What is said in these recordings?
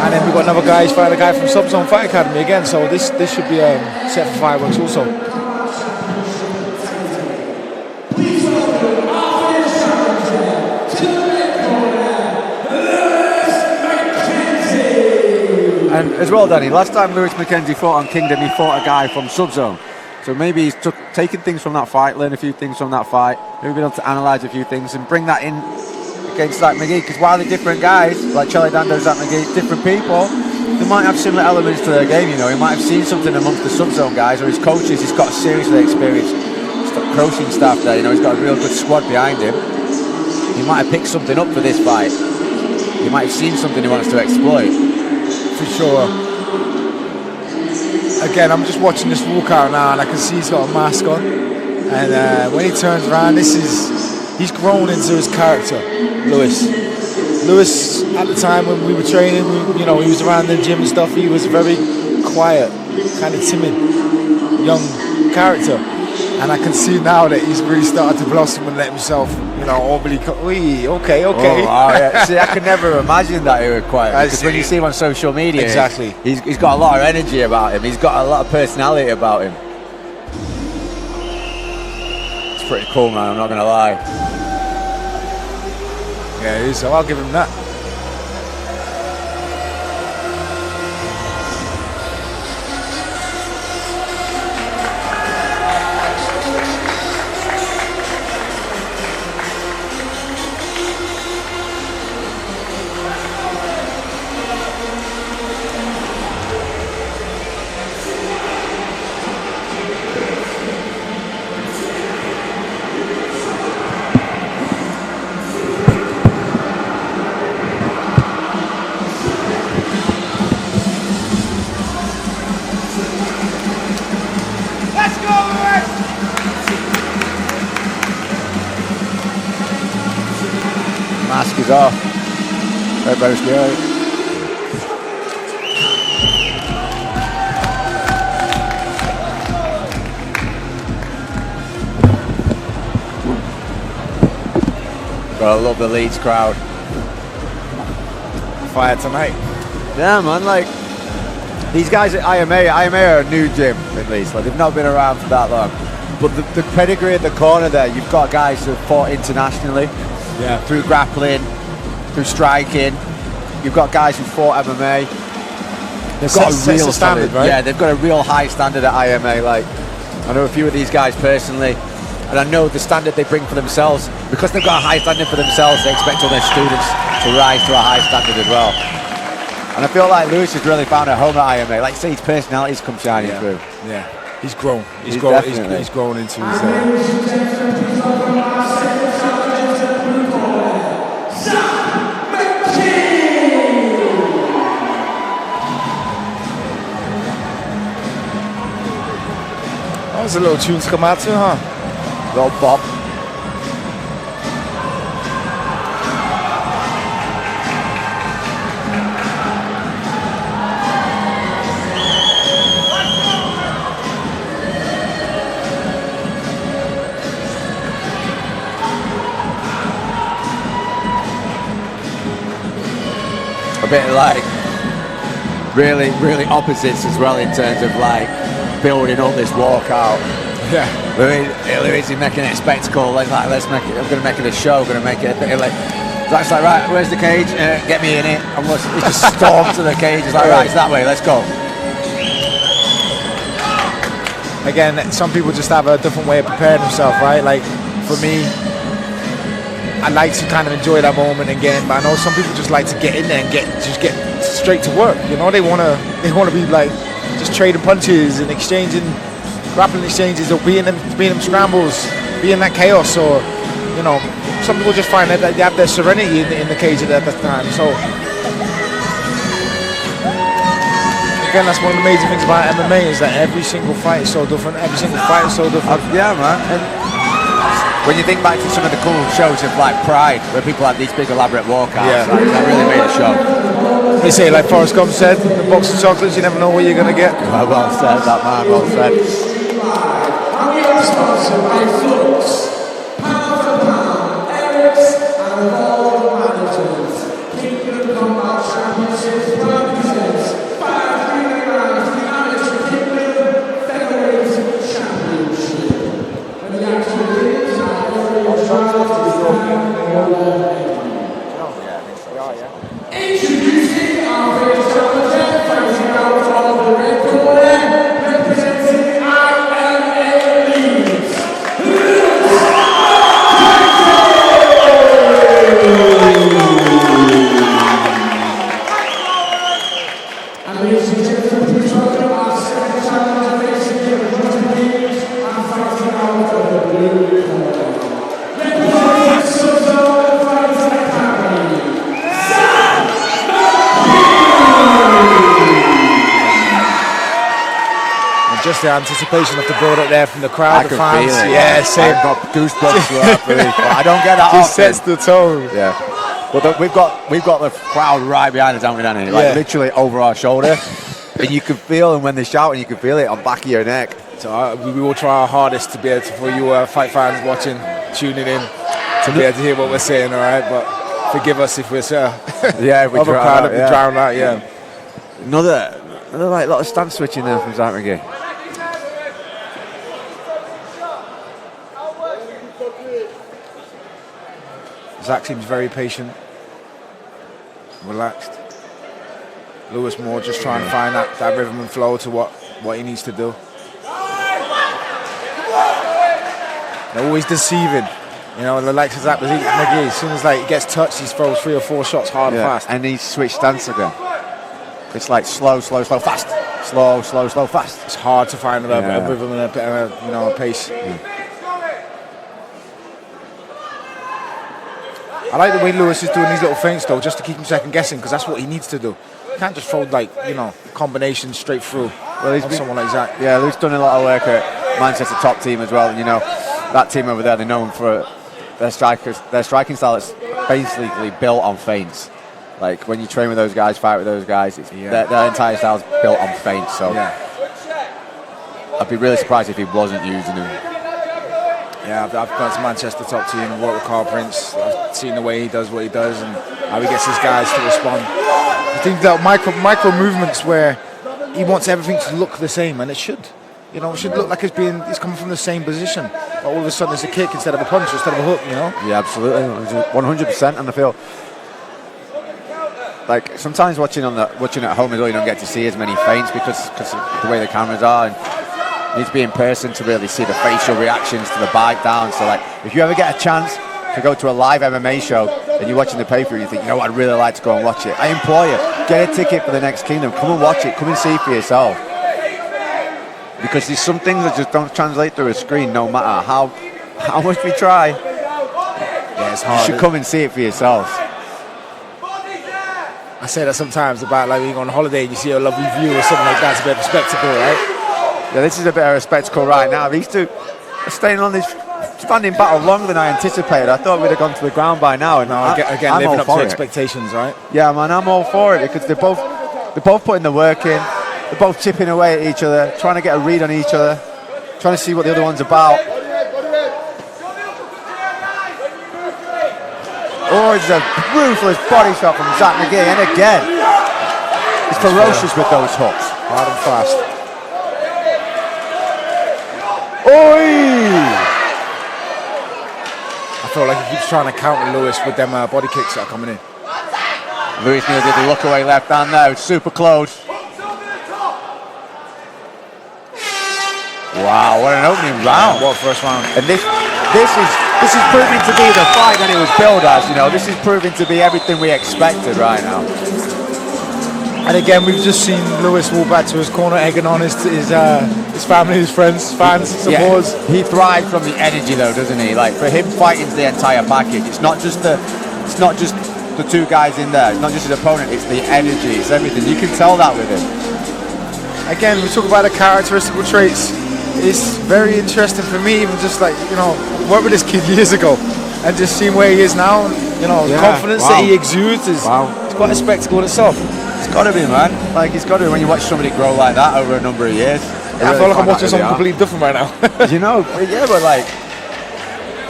And then we've got another guy, he's fighting a guy from Subzone Fight Academy again, so this should be set for fireworks also. And as well, Danny, last time Lewis Mackenzie fought on Kingdom, he fought a guy from Subzone. So maybe he's taken things from that fight, learned a few things from that fight, maybe been able to analyse a few things and bring that in against like Mckee, because while they're different guys, like Charlie Dando's at Mckee, different people, they might have similar elements to their game, you know. He might have seen something amongst the Subzone guys, or his coaches, he's got a seriously experienced coaching staff there, you know, he's got a real good squad behind him. He might have picked something up for this fight. He might have seen something he wants to exploit. For sure. Again, I'm just watching this walkout now and I can see he's got a mask on. And when he turns around, he's grown into his character, Lewis. Lewis, at the time when we were training, he was around the gym and stuff, he was very quiet, kind of timid, young character. And I can see now that he's really started to blossom and let himself, overly... okay. Oh, yeah. See, I could never imagine that he was quiet. Because when you see him on social media, exactly, he's got a lot of energy about him. He's got a lot of personality about him. It's pretty cool, man, I'm not going to lie. Yeah, it is, so I'll give him that. Mask is off. Everybody's good. Gotta love the Leeds crowd. Fire tonight. Yeah, man, like these guys at IMA are a new gym at least. Like they've not been around for that long. But the pedigree at the corner there, you've got guys who've fought internationally. Yeah. Through grappling, through striking. You've got guys who fought MMA. They've got a real standard, right? Yeah, they've got a real high standard at IMA. Like, I know a few of these guys personally, and I know the standard they bring for themselves. Because they've got a high standard for themselves, they expect all their students to rise to a high standard as well. And I feel like Lewis has really found a home at IMA. Like, say, his personality's come shining through. Yeah, he's grown. He's grown into his... That was a little tune to come out to, huh? Little bop. A bit like really opposites as well in terms of like building up this walkout. Yeah. Lewis is making it a spectacle. Let's make it. I'm going to make it a show. I'm going to make it a bit like. Zach's like, right, where's the cage? Get me in it. And he just stormed to the cage. He's like, right, it's that way. Let's go. Again, some people just have a different way of preparing themselves, right? Like for me, I like to kind of enjoy that moment and get in, but I know some people just like to get in there and get straight to work. You know, they wanna be like just trading punches and exchanging grappling exchanges, or being them scrambles, being that chaos, or some people just find that they have their serenity in the cage at that time. So again, that's one of the major things about MMA is that every single fight is so different. Every single fight is so different. Yeah, man. And when you think back to some of the cool shows of like Pride, where people had these big elaborate walkouts, like, that really made a show. They say, like Forrest Gump said, the box of chocolates, you never know what you're going to get. Well said, that man, well said. Sponsored by Flux, pound for pound, Eric's and all managers. Kingdom Combat Championship. Introducing our first challenger, fighting out of the red corner, representing IMA Leeds. And ladies and gentlemen, please welcome our second challenger, facing the red Leeds and fighting out of the blue corner. Representing Southern Fighting Academy. Just the anticipation of the build-up there from the crowd, I the can fans. feel it. Yeah, same. I've got goosebumps throughout the week. I don't get that Just often. sets the tone. Yeah. But we've got the crowd right behind us, haven't we, Danny? Like literally over our shoulder. And you can feel them when they shout, and you can feel it on the back of your neck. So we will try our hardest to be able to, for you fight fans watching, tuning in, to be able to hear what we're saying, all right? But forgive us if we're Yeah, if we other crowd have been drowned out, yeah. Another like lot of stance switching there from Zach Mckee. Zach seems very patient, relaxed. Lewis Moore just trying to find that rhythm and flow to what he needs to do. They're always deceiving. You know, like Zach Mckee, as soon as he gets touched, he throws 3 or 4 shots hard and fast. And he switched stance again. It's like slow, fast. Slow, fast. It's hard to find a rhythm and a pace. I like the way Lewis is doing these little feints though, just to keep him second guessing, because that's what he needs to do. You can't just throw combinations straight through. Well, he's someone like Zach. Yeah, Lewis done a lot of work at Manchester top team as well, and that team over there, they're known for their striking style is basically built on feints. Like when you train with those guys, fight with those guys, their entire style is built on feints. So I'd be really surprised if he wasn't using them. Yeah, I've gone to Manchester top team and worked with Carl Prince. I've seen the way he does what he does and how he gets his guys to respond. I think that micro movements where he wants everything to look the same, and it should. It should look like he's coming from the same position. But all of a sudden it's a kick instead of a punch, instead of a hook, Yeah, absolutely. 100%, and I feel like sometimes watching at home as well, you don't get to see as many feints because of the way the cameras are, and you need to be in person to really see the facial reactions to the bite down. So if you ever get a chance to go to a live MMA show and you're watching the pay-per-view, you think, I'd really like to go and watch it. I implore you, get a ticket for the next Kingdom. Come and watch it. Come and see for yourself. Because there's some things that just don't translate through a screen, no matter how much we try. Yeah, it's hard. You should come and see it for yourself. I say that sometimes about when you go on holiday and you see a lovely view or something like that. It's a bit of a spectacle, right? Yeah, this is a bit of a spectacle right now. These two are staying on this standing battle longer than I anticipated. I thought we'd have gone to the ground by now. And again, living up to expectations, right? Yeah, man, I'm all for it because they're both putting the work in. They're both chipping away at each other, trying to get a read on each other, trying to see what the other one's about. Oh, it's a ruthless body shot from Zach Mckee, and again, he's ferocious with those hooks. Hard and fast. Oi! I feel like he keeps trying to counter Lewis with them body kicks that are coming in. Lewis Neal did the look away left hand there. It's super close. Wow, what an opening round! What first round? And this is proving to be the fight that it was billed as. This is proving to be everything we expected right now. And again, we've just seen Lewis walk back to his corner, egging on his family, his friends, fans, supporters. Yeah, he thrives from the energy, though, doesn't he? Like for him, fighting's the entire package. It's not just the two guys in there. It's not just his opponent. It's the energy. It's everything. You can tell that with him. Again, we talk about the characteristical traits. It's very interesting for me, even just worked with this kid years ago, and just seeing where he is now. The confidence that he exudes is it's quite a spectacle in itself. It's got to be, man. It's got to be when you watch somebody grow like that over a number of years. I feel like I'm watching something completely different right now. But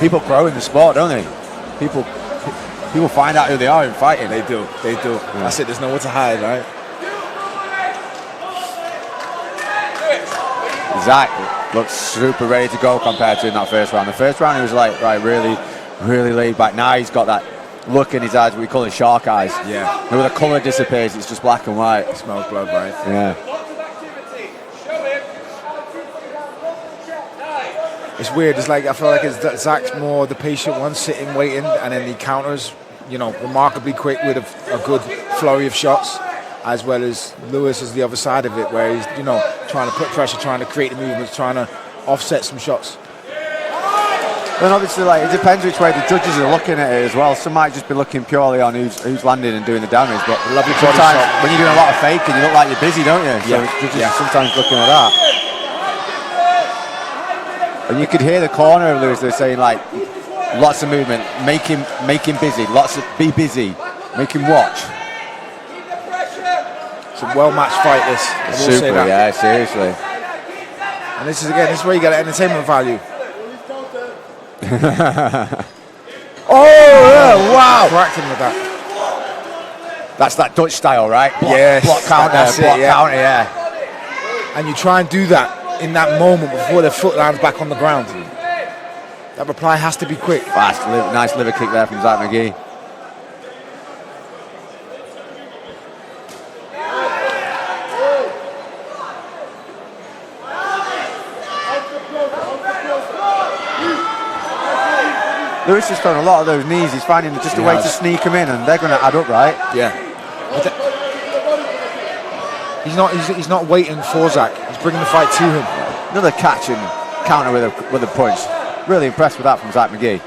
people grow in the sport, don't they? People find out who they are in fighting. They do. Yeah. That's it. There's nowhere to hide, right? Zach looks super ready to go compared to in that first round. The first round he was really, really laid back. Now he's got that look in his eyes, what we call it shark eyes. Yeah. And when the colour disappears, it's just black and white. It smells blood, right? Yeah. It's weird. It's like I feel like Zach's more the patient one, sitting, waiting, and then he counters, remarkably quick with a good flurry of shots, as well as Lewis is the other side of it, where he's trying to put pressure, trying to create the movements, trying to offset some shots. Then obviously, it depends which way the judges are looking at it as well. Some might just be looking purely on who's landing and doing the damage, but Lovely sometimes when you're doing a lot of faking, you look like you're busy, don't you? So judges are sometimes looking at that. And you could hear the corner of Lewis. They're saying lots of movement, make him busy, be busy, make him watch. It's a well-matched fight. This, I will Super, say that. yeah, seriously. And this is where you get entertainment value. Oh yeah, wow! Cracked him with that. That's that Dutch style, right? Block counter, counter, yeah. And you try and do that in that moment before their foot lands back on the ground. That reply has to be quick. Fast, nice liver kick there from Zach Mckee. Lewis is throwing a lot of those knees. He's finding just a way to sneak them in, and they're going to add up, right? Yeah. He's not waiting for Zach. He's bringing the fight to him. Another catch and counter with a punch. Really impressed with that from Zach Mckee.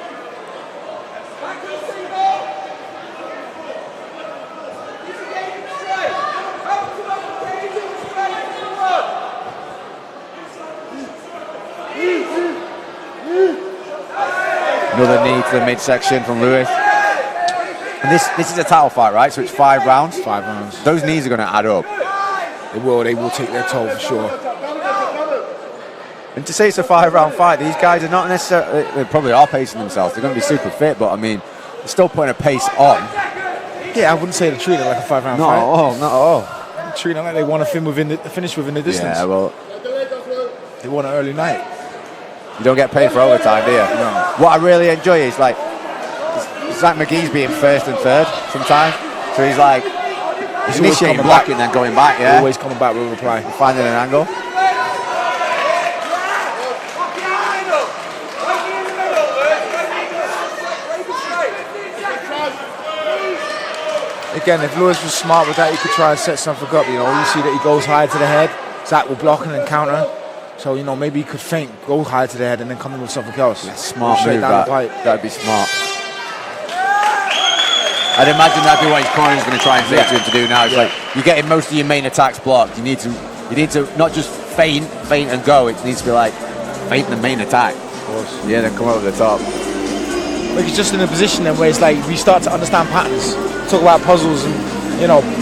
Another knee to the midsection from Lewis. And this is a title fight, right? So it's 5 rounds. 5 rounds. Those knees are going to add up. They will take their toll for sure. And to say it's a 5-round fight, these guys are not necessarily, they probably are pacing themselves. They're going to be super fit, but I mean, they're still putting a pace on. Yeah, I wouldn't say they're treating it like a 5-round Not fight. at all, not at all. They're treating it like they want to finish within the distance. Yeah, well, they want an early night. you don't get paid for overtime, do you? No. What I really enjoy is Zach McGee's being first and third sometimes. So he's initiating, blocking, then going back, yeah? Always coming back with a reply. Finding an angle. Again, if Lewis was smart with that, he could try and set something up. You see that he goes high to the head. Zach will block and then counter. So, maybe he could feint, go high to the head, and then come in with something else. Yeah, smart move, that'd be smart. I'd imagine that'd be what his corner's going to try and say to him to do now. It's you're getting most of your main attacks blocked. You need to not just feint and go. It needs to be feint the main attack. Of course. Yeah, then come over the top. He's just in a position then where it's we start to understand patterns, talk about puzzles, and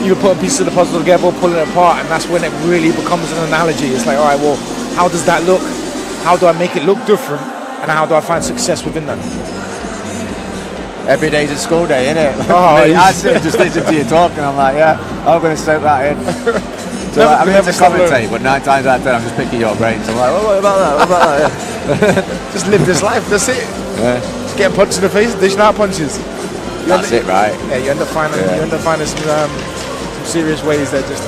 either putting pieces of the puzzle together or pulling it apart, and that's when it really becomes an analogy. It's all right, well, how does that look? How do I make it look different? And how do I find success within that? Every day's a school day, isn't it? Oh, I sit and just listen to you talk, and I'm like, yeah, I'm going to soak that in. So I'm here to commentate, but 9 times out of 10, I'm just picking your brains. I'm like, what about that? What about that? Just live this life. That's it. Yeah. Just getting punched in the face, dishing out punches. That's it, right? Yeah, you end up finding some serious ways that just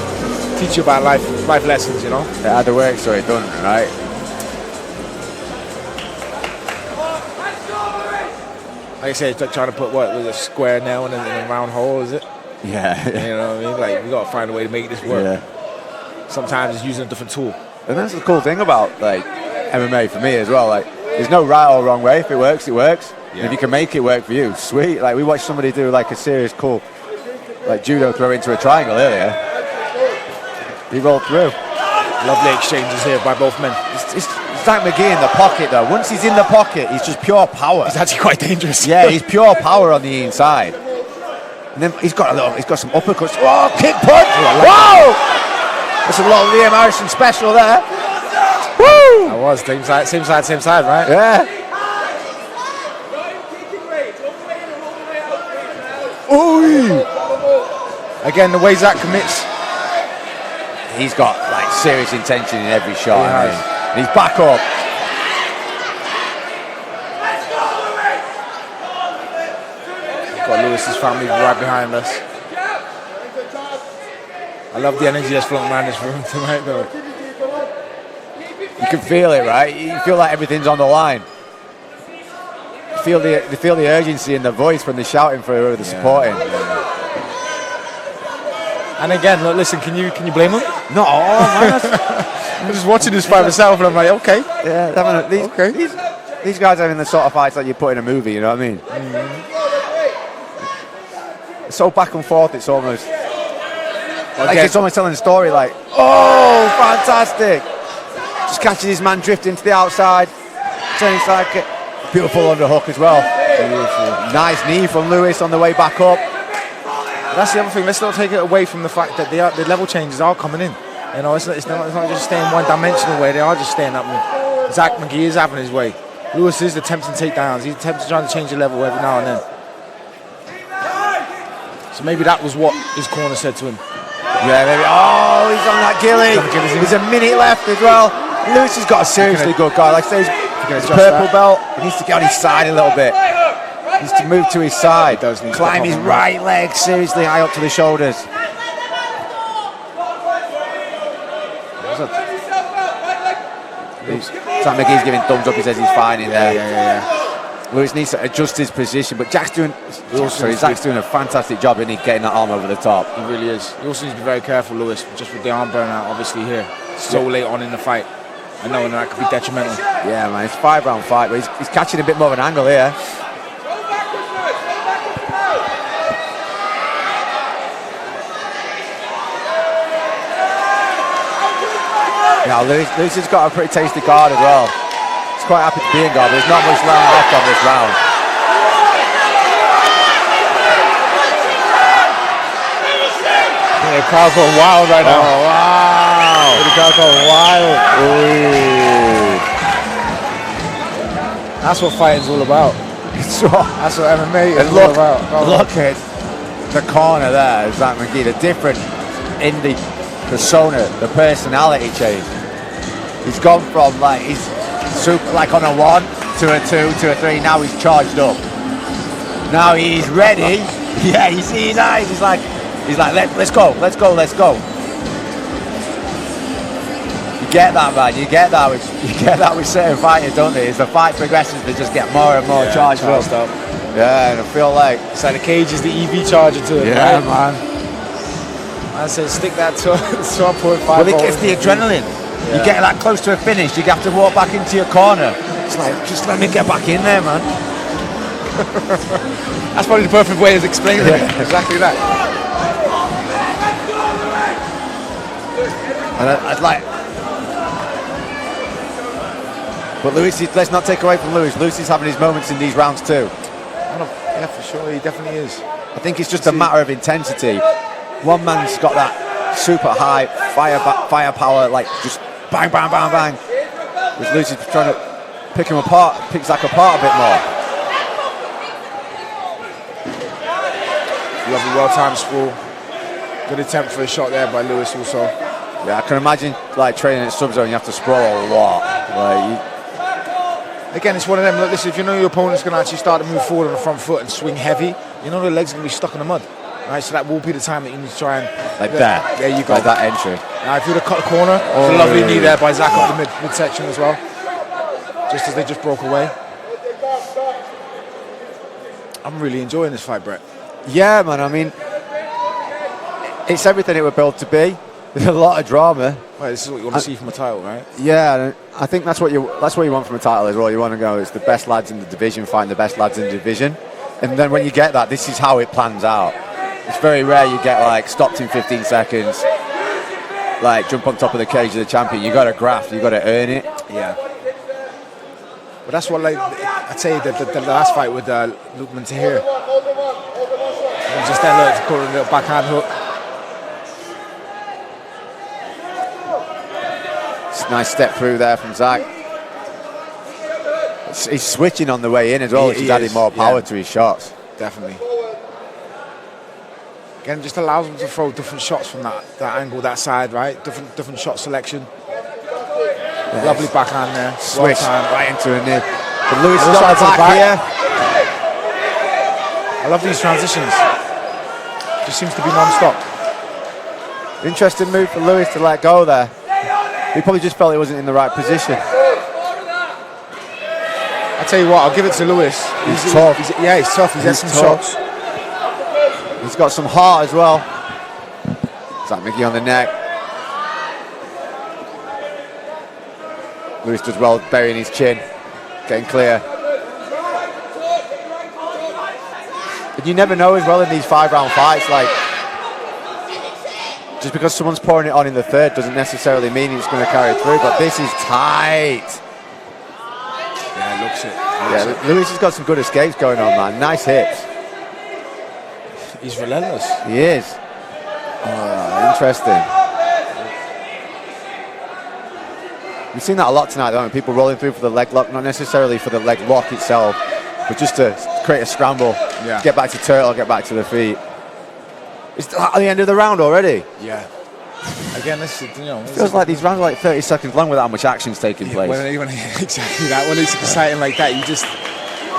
teach you about life lessons. It had to work, so it done, right? Like I said, it's trying to put with a square nail in a round hole, is it? Yeah. You know what I mean? We got to find a way to make this work. Yeah. Sometimes it's using a different tool. And that's the cool thing about MMA for me as well. There's no right or wrong way. If it works, it works. Yeah. And if you can make it work for you, sweet. We watched somebody do a serious cool judo throw into a triangle earlier. He rolled through. Lovely exchanges here by both men. It's Zach Mckee in the pocket though. Once he's in the pocket, he's just pure power. He's actually quite dangerous. Yeah, he's pure power on the inside. And then he's got some uppercuts. Oh, kick punch! Wow! That's a little Liam Harrison special there. Woo! That was same side, right? Yeah. Ooh! Again, the way Zach commits. He's got serious intention in every shot. He has. And he's back up. Got Lewis Lewis's family right behind us. I love the energy that's floating around this room tonight, though. You can feel it, right? You feel like everything's on the line. You feel the urgency in the voice when they're shouting for whoever they're supporting. And again, look, listen, can you blame them? No, man. I'm just watching this by myself, and I'm like, okay. Yeah, these guys are having the sort of fights that you put in a movie, you know what I mean? It's so back and forth, it's almost... Like it's almost telling a story like, oh, fantastic. Just catches his man drifting to the outside. Turning side kick. Beautiful underhook as well. Beautiful. Nice knee from Lewis on the way back up. That's the other thing. Let's not take it away from the fact that the level changes are coming in. You know, it's not just staying one-dimensional way. They are just staying up. Mckee is having his way. Lewis is attempting takedowns. He's trying to change the level every now and then. So maybe that was what his corner said to him. Yeah, maybe. Oh, he's on that gilly. There's a minute left as well. Lewis has got a seriously good guy. Like I say, his purple belt. He needs to get on his side a little bit. He needs to move to his side. Climb his right leg seriously high up to the shoulders. Sam McGee's giving thumbs up. He says he's fine in there. Yeah. Lewis needs to adjust his position, but Zach's doing a fantastic job in getting that arm over the top. He really is. He also needs to be very careful, Lewis, just with the arm burnout, obviously, here. So late on in the fight. I know that could be detrimental. Yeah, man, it's a 5-round fight, but he's catching a bit more of an angle here. Now, Lewis has got a pretty tasty guard as well. He's quite happy to be in guard, but there's not much round left on this round. The crowd's going wild right now. Oh, wow. The crowd's going wild. Ooh. That's what fighting's all about. That's what MMA is all about. Look at the corner there, Zach McGee, the difference in the persona, the personality change. He's gone from like, he's super, like on a 1 to a 2 to a 3, now he's charged up. Now he's ready. Yeah, you see his eyes, he's like, let's go. You get that, man. You get that with certain fighters, don't they? As the fight progresses, they just get more and more charged up. Yeah, and I feel like it's like the cage is the EV charger to it. Yeah, right? man. I said stick that to 12.5. Well, it's the adrenaline. Yeah. You get that close to a finish, you have to walk back into your corner. It's like, just let me get back in there, man. That's probably the perfect way of explaining it. Exactly that. And I'd like, but Lewis, let's not take away from Lewis. Lewis is having his moments in these rounds too. Yeah, for sure, he definitely is. I think it's just a matter of intensity. One man's got that super high firepower, like just bang, bang, bang, bang. Whereas Lewis is trying to pick Zach apart a bit more. Lovely, well-timed sprawl. Good attempt for a shot there by Lewis also. Yeah, I can imagine like training at sub-zone, you have to sprawl a lot. Again, it's one of them. Look, listen, if you know your opponent's going to actually start to move forward on the front foot and swing heavy, you know the legs are going to be stuck in the mud. Right, so that will be the time that you need to try and... Like that. There you go. Like that entry. Now, if you would have cut the corner, it's a lovely knee there by Zach up the midsection as well. Just as they just broke away. I'm really enjoying this fight, Brett. Yeah, man, I mean, it's everything it was built to be. There's a lot of drama. Well, this is what you want to see from a title, right? Yeah, I think that's what you want from a title as well. You want to go, it's the best lads in the division fighting the best lads in the division. And then when you get that, this is how it plans out. It's very rare you get like stopped in 15 seconds, like jump on top of the cage of the champion. You got to graft, you got to earn it. Yeah. But that's what, like, I'd say the last fight with Lukman Tahir. Just then, look, to call a little backhand hook. Nice step through there from Zach. He's switching on the way in as well, which is adding more power to his shots. Definitely. Again, just allows him to throw different shots from that angle, that side, right? Different shot selection. Yes. Lovely backhand there. Switch right into a knee. But Lewis is on the back here. I love these transitions. Just seems to be non-stop. Interesting move for Lewis to let go there. He probably just felt he wasn't in the right position. I tell you what, I'll give it to Lewis. He's tough. He's tough. He's had some shots. He's got some heart as well. Is that Mckee on the neck? Lewis does well burying his chin, getting clear. And you never know as well in these 5-round fights, like, just because someone's pouring it on in the third doesn't necessarily mean it's going to carry through, but this is tight. Yeah, looks it. Yeah, Lewis has got some good escapes going on, man. Nice hits. He's relentless. He is. Interesting. We've seen that a lot tonight, don't we? People rolling through for the leg lock, not necessarily for the leg lock itself, but just to create a scramble, get back to turtle, get back to the feet. It's at the end of the round already. Yeah. Again, this is, it feels like these rounds are like 30 seconds long without much action's taking place. Exactly that. When it's exciting like that, you just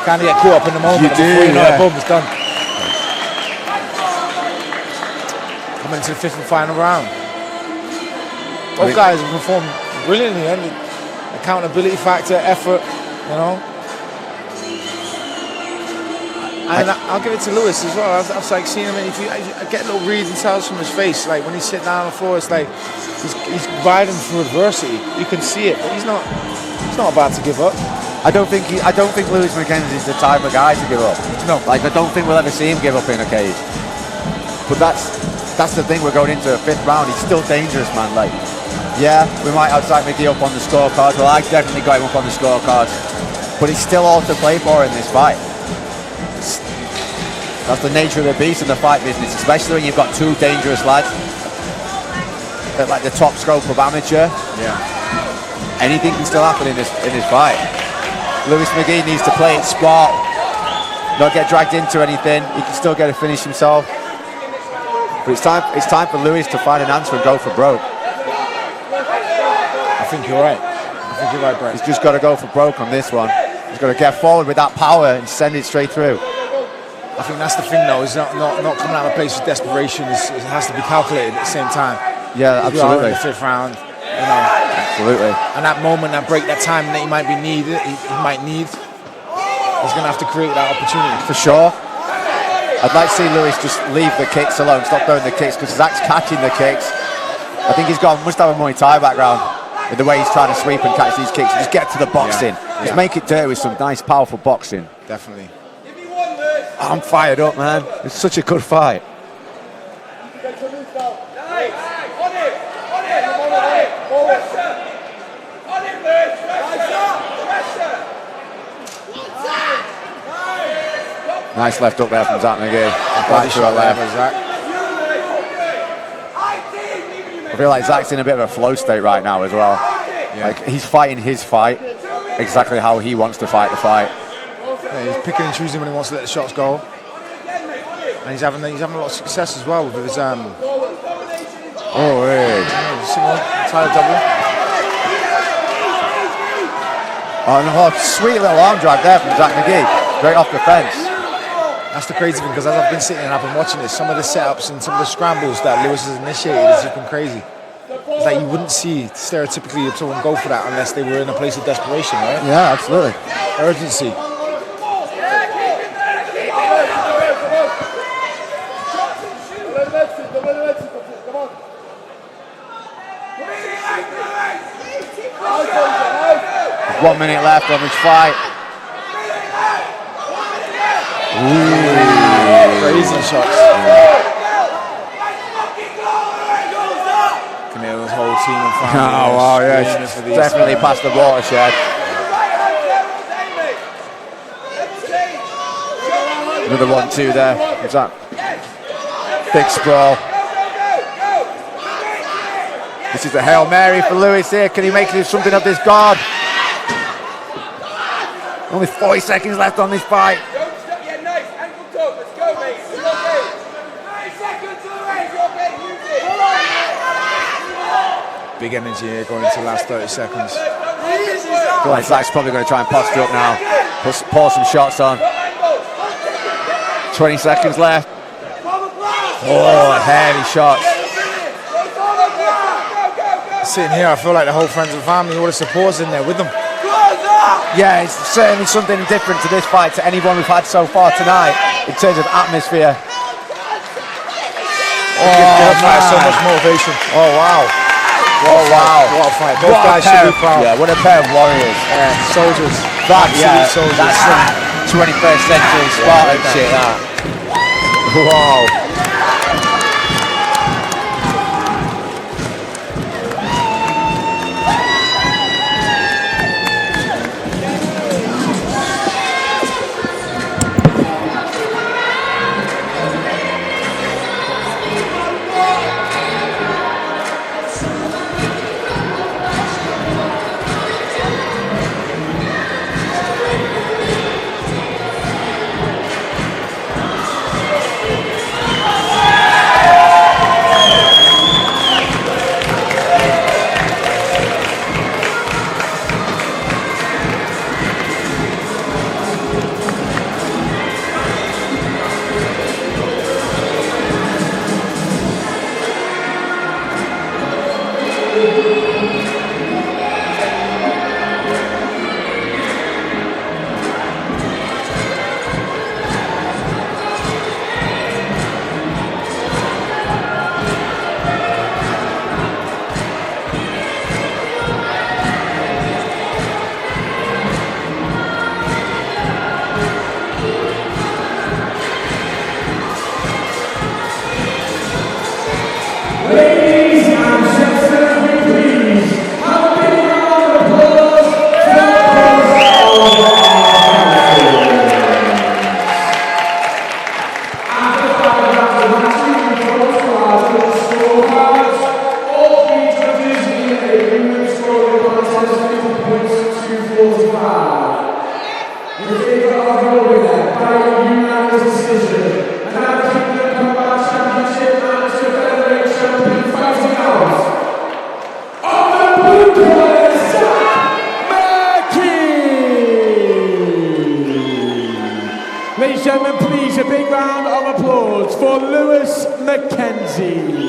kind of get caught up in the moment. You do, boom, it's done. Coming into the 5th and final round. Both guys have performed brilliantly. And the accountability factor, effort, And I'll give it to Lewis as well. I've like seen him, and I get little reads and tells from his face. Like when he's sitting down on the floor, it's like he's riding through adversity. You can see it, but he's not about to give up. I don't think Lewis Mackenzie is the type of guy to give up. No, like I don't think we'll ever see him give up in a cage. But that's the thing. We're going into a 5th round. He's still dangerous, man. Like, yeah, we might outside Mckee up on the scorecards. Well, I definitely got him up on the scorecards. But he's still all to play for in this fight. That's the nature of the beast in the fight business, especially when you've got two dangerous lads at like the top scope of amateur. Yeah. Anything can still happen in this fight. Lewis Mckee needs to play it smart, not get dragged into anything. He can still get a finish himself. But it's time for Lewis to find an answer and go for broke. I think you're right. Brett. He's just got to go for broke on this one. He's got to get forward with that power and send it straight through. I think that's the thing, though, is not coming out of a place of desperation. It has to be calculated at the same time. Yeah, absolutely. In the 5th round, Absolutely. And that moment, that break, that time that he might need, he's going to have to create that opportunity. For sure. I'd like to see Lewis just leave the kicks alone, stop throwing the kicks, because Zach's catching the kicks. I think must have a Muay Thai background with the way he's trying to sweep and catch these kicks. Just get to the boxing. Just make it dirty with some nice, powerful boxing. Definitely. I'm fired up, man. It's such a good fight. Nice left up there from Zach Mckee. Right to left. I feel like Zach's in a bit of a flow state right now as well. Yeah. Like he's fighting his fight exactly how he wants to fight the fight. Yeah, he's picking and choosing when he wants to let the shots go, and he's having a lot of success as well with his Oh, hey. Tyler double. Oh, no, sweet little arm drag there from Zach Mckee, straight off the fence. That's the crazy thing, because as I've been sitting and I've been watching this, some of the setups and some of the scrambles that Lewis has initiated has just been crazy. It's like you wouldn't see stereotypically someone go for that unless they were in a place of desperation, right? Yeah, absolutely. Urgency. There's 1 minute left on this fight. Crazy shots. Canelo's whole team in front of Oh, wow, yeah. Definitely past the watershed. Another 1-2 there. What's that? Big sprawl. This is a Hail Mary for Lewis here. Can he make something of this guard? Only 40 seconds left on this fight. Big energy here going into the last 30 seconds. I feel like Zach's probably going to try and posture up now. Pour some shots on. 20 seconds left. Oh, heavy shots. Sitting here, I feel like the whole friends and family, all the supporters in there with them. Yeah, it's certainly something different to this fight, to anyone we've had so far tonight, in terms of atmosphere. So much motivation. Oh, wow. Oh, wow. What a fight. Both guys should be proud. Yeah, what a pair of warriors. Soldiers. Absolute soldiers. That's some 21st century Spartan shit, that. Wow. Ladies and gentlemen, please have a big round of applause for After 5 rounds of matching, we go to our scorecards. All 3 judges in agreement scored the contest 50 points to 45. In favour of your winner by unanimous decision, and our Kingdom Combat Championship and to featherweight champion fighting out. On the blue corner, Mckee. Ladies and gentlemen, please a big round of applause for Lewis Mackenzie.